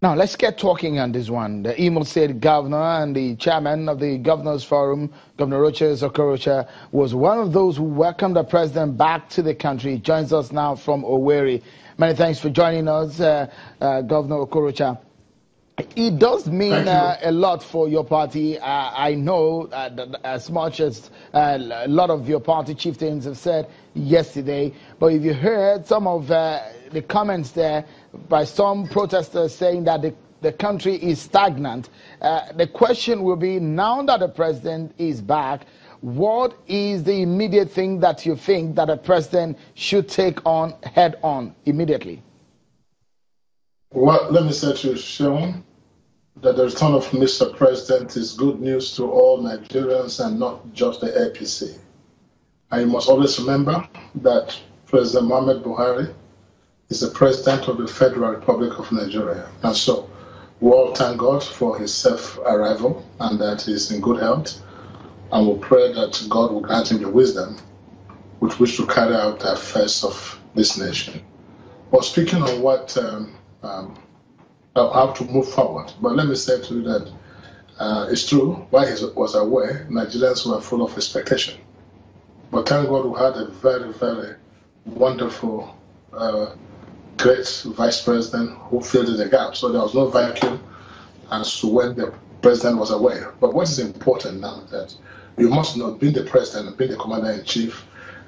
Now, let's get talking on this one. The Imo State governor and the chairman of the Governors Forum, Governor Okorocha, was one of those who welcomed the president back to the country. He joins us now from Owerri. Many thanks for joining us, Governor Okorocha. It does mean a lot for your party. I know that as much as a lot of your party chieftains have said yesterday, but if you heard some of the comments there by some protesters saying that the country is stagnant, the question will be, now that the president is back, what is the immediate thing that you think that the president should take on head on immediately? Well, let me say to you, Sean, that the return of Mr. President is good news to all Nigerians and not just the APC. And you must always remember that President Muhammad Buhari is the President of the Federal Republic of Nigeria. And so we all thank God for his safe arrival and that he's in good health. And we pray that God will grant him the wisdom with which to carry out the affairs of this nation. But speaking on what how to move forward. But let me say to you that it's true, while he was away, Nigerians were full of expectation. But thank God we had a very, very wonderful, great vice president who filled in the gap. So there was no vacuum as to when the president was away. But what is important now is that you must know, being the president and being the commander-in-chief,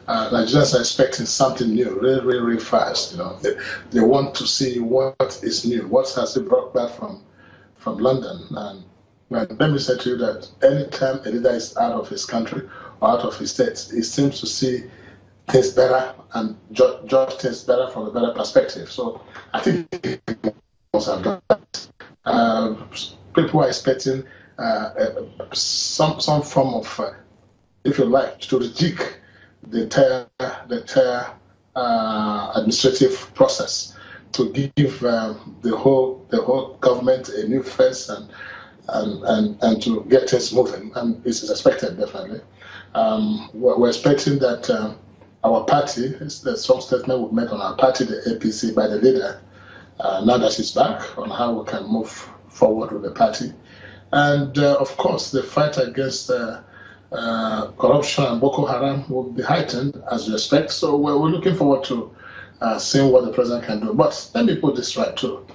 Nigerians are expecting something new, really, really, really fast. You know, they want to see what is new, what has been brought back from London. And let me say to you that anytime a leader is out of his country or out of his state, he seems to see things better and judge things better from a better perspective. So I think he must have done that. People are expecting some form of, if you like, to rejig the entire administrative process to give the whole government a new face and to get things moving, and this is expected definitely. We're expecting that our party, the strong statement we've made on our party, the APC, by the leader, now that he's back, on how we can move forward with the party, and of course the fight against corruption and Boko Haram will be heightened as you expect. So we're looking forward to seeing what the president can do. But let me put this right too.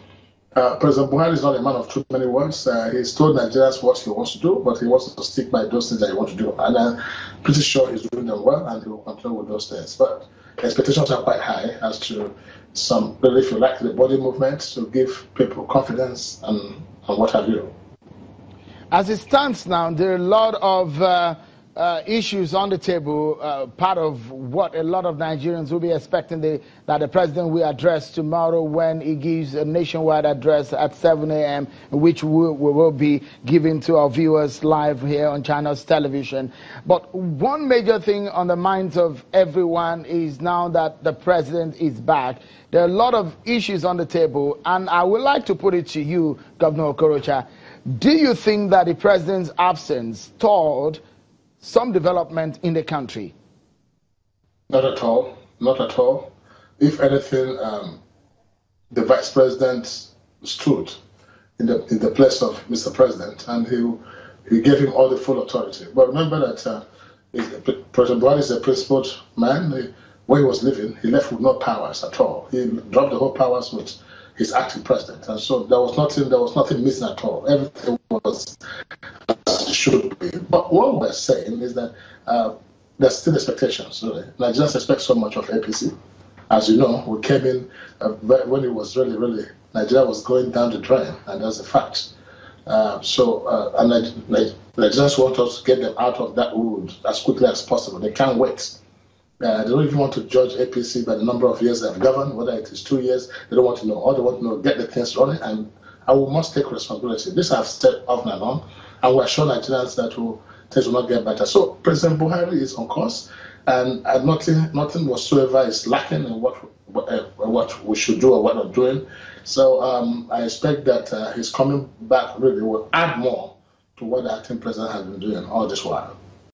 President Buhari is not a man of too many words. He's told Nigerians what he wants to do, but he wants to stick by those things that he wants to do. And I'm pretty sure he's doing them well, and he will continue with those things. But expectations are quite high as to some, really, if you like, the body movement to give people confidence and what have you. As it stands now, there are a lot of issues on the table, part of what a lot of Nigerians will be expecting that the president will address tomorrow when he gives a nationwide address at 7 a.m., which we will be giving to our viewers live here on Channels Television. But one major thing on the minds of everyone is now that the president is back, there are a lot of issues on the table, and I would like to put it to you, Governor Okorocha. Do you think that the president's absence stalled some development in the country? Not at all. Not at all. If anything, the vice president stood in the place of Mr. President, and he gave him all the full authority. But remember that President Buhari is a principled man. When he was living, he left with no powers at all. He dropped the whole powers with his acting president, and so there was nothing missing at all. Everything was as it should be. But what we're saying is that there's still expectations. Really, Nigerians expect so much of APC. As you know, we came in when it was really Nigeria was going down the drain, and that's a fact. And Nigerians want us to get them out of that wood as quickly as possible. They can't wait. They don't even want to judge APC by the number of years they've governed, whether it is 2 years. They don't want to know. All they want to know, get the things running, and we must take responsibility. This I've said off and on, and we're sure Nigerians that things will not get better. So President Buhari is on course, and nothing whatsoever is lacking in what we should do or what we're doing. So I expect that his coming back really will add more to what the acting president has been doing all this while.